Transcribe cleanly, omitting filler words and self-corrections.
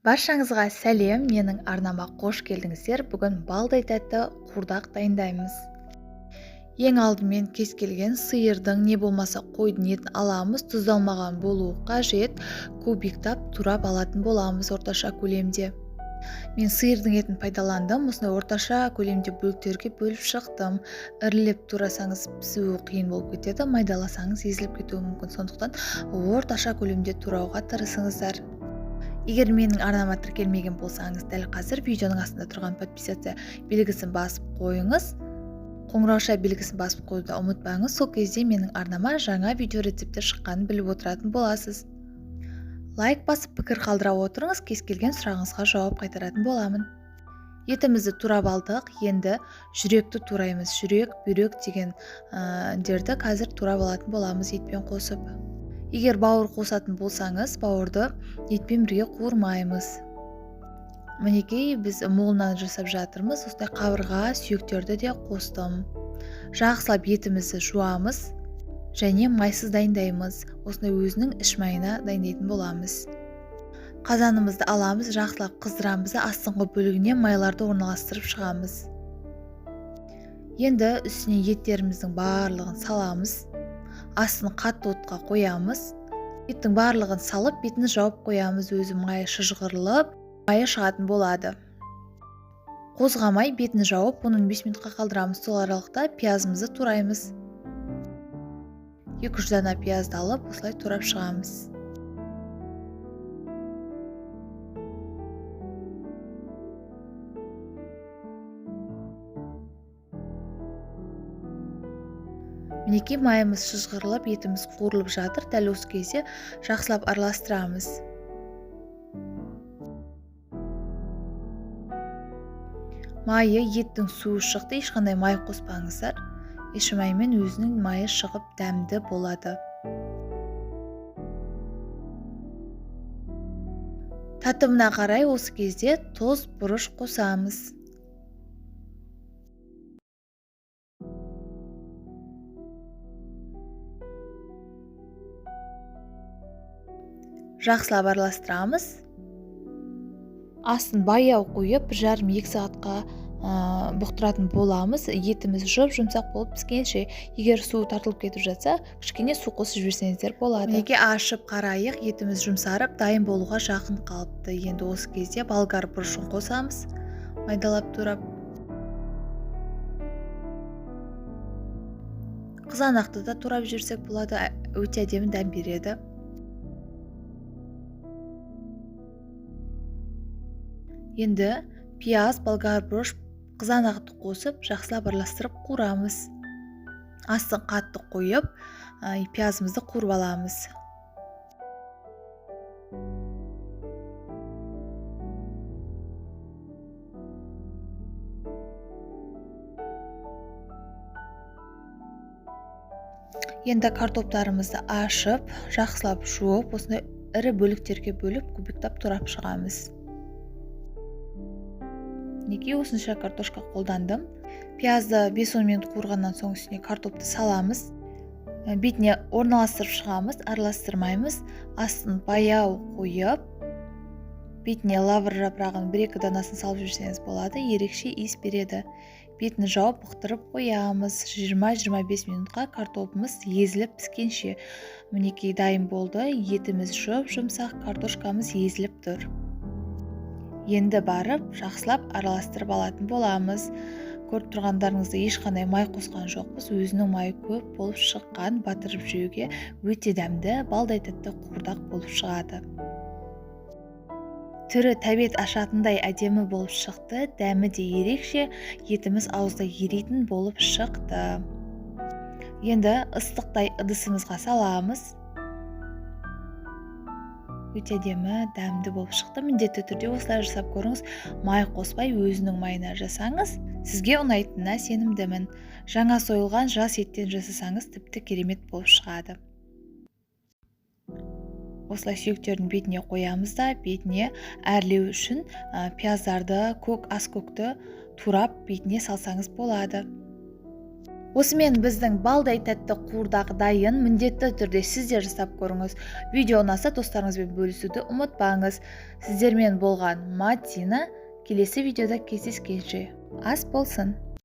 Баршаңызға сәлем, менің арнама қош келдіңіздер. Бүгін балдай тәтті қуырдақ дайындаймыз. Ең алдымен кез келген сиырдың не болмаса қойдың етін аламыз. Тұздалмаған болуы қажет. Кубиктап турап алатын боламыз орташа көлемде. Мен сиырдың етін пайдаландым. Осындай орташа көлемде бөліктерге бөліп шықтым. Ірілеп турасаңыз пісуі қиын болып кетеді. Майдаласаңыз езіліп кетуі мүмкін. Сондықтан орташа көлемде турауға тырысыңыздар. Егер менің арнама тіркелмеген болсаңыз, дәл қазір видеоның астында тұрған подписаться белгісін басып қойыңыз. Қоңырауша белгісін басып қойуды ұмытпаңыз. Сол кезде менің арнама жаңа видео рецептер шыққанын біліп отыратын боласыз. Лайк басып пікір қалдыра отырыңыз, кез келген сұрағыңызға жауап қайтаратын боламын. Етімізді турап алдық, енді жүректі тураймыз. Жүрек, бүйрек дегендерді қазір турап алатын боламыз етпен қосып. Егер бауыр қосатын болсаңыз, бауырды етпен бірге қуырмаймыз. Мінекей біз молынан жасап жатырмыз. Осылай қабырға, сүйектерді де қостым. Жақсылап етімізді жуамыз және майсыз дайындаймыз. Осындай өзінің іш майына дайындайтын боламыз. Қазанымызды аламыз, жақсылап қыздырамыз, астыңғы бөлігіне майларды орналастырып шығамыз. Енді үстіне еттеріміздің барлығын саламыз. Астын қатты отқа қоямыз. Еттің барлығын салып, бетін жауып қоямыз. Өзі майы шыжғырылып, майы шығатын болады. Қозғамай бетін жауып, оны 5 минутқа қалдырамыз. Сол аралықта пиязымызды тураймыз. 200 дана пиязды алып, осылай турап шығамыз. Мінекей майымыз шыжғырылып, етіміз қуырылып жатыр. Дәл осы кезде жақсылап араластырамыз. Майы еттің суы шықты, ешқандай май қоспаңыздар. Еш маймен өзінің майы шығып дәмді болады. Татымына қарай осы кезде тоз бұрыш қосамыз. Жақсылап араластырамыз. Астын баяу қойып, 1,5-2 сағатқа бұқтыратын боламыз. Етіміз жұмсақ болып піскенше. Егер су тартылып кетіп жатса, кішкене су қосып жіберсеңіздер болады. Мінекей ашып қарайық, етіміз жұмсарып, дайын болуға жақын қалыпты. Енді осы кезде болгар бұрышын қосамыз. Майдалап турап. Қызанақты да турап жіберсек болады, өте әдемі дәм береді. Енді пияз, болгар бұрыш, қызанақты қосып, жақсылап араластырып қуырамыз. Астын қатты қойып, пиязымызды қуырып аламыз. Енді картоптарымызды ашып, жақсылап жуып, осындай ірі бөліктерге бөліп, кубиктап турап шығамыз. Неге осынша картошка қолдандым. Пиязды 5-10 минут қуырғаннан соң үстіне картопты саламыз. Бетіне орналастырып шығамыз, араластырмаймыз. Астын баяу қойып, бетіне лавр жапырағын 1-2 данасын салып жүрсеңіз болады, ерекше иіс береді. Бетін жауып бұқтырып қоямыз. 20-25 минутқа картопымыз езіліп піскенше. Мінекей дайын болды. Етіміз жұмсақ, картошкамыз езіліп тұр. Енді барып, жақсылап араластырып алатын боламыз. Көріп тұрғандарыңызда ешқандай май қосқан жоқпыз. Өзінің майы көп болып шыққан, батырып жеуге өте дәмді, балдай тәтті қуырдақ болып шығады. Түрі тәбет ашатындай әдемі болып шықты, дәмі де ерекше, етіміз ауызда еритін болып шықты. Енді ыстықтай ыдысымызға саламыз. Өте әдемі, дәмді болып шықты. Міндетті түрде осылай жасап көріңіз. Май қоспай өзінің майына жасаңыз, сізге ұнайтынына сенімдімін. Жаңа сойылған жас еттен жасасаңыз, тіпті керемет болып шығады. Осылай сүйектердің бетіне қоямыз да, бетіне әрлеу үшін пияздарды, ас көкті турап бетіне салсаңыз болады. Осымен біздің балдай тәтті қуырдақ дайын. Міндетті түрде сіздер жасап көріңіз. Видео ұнаса достарыңызбен бөлісуді ұмытпаңыз. Сіздермен болған Матина. Келесі видеода кездескенше ас болсын.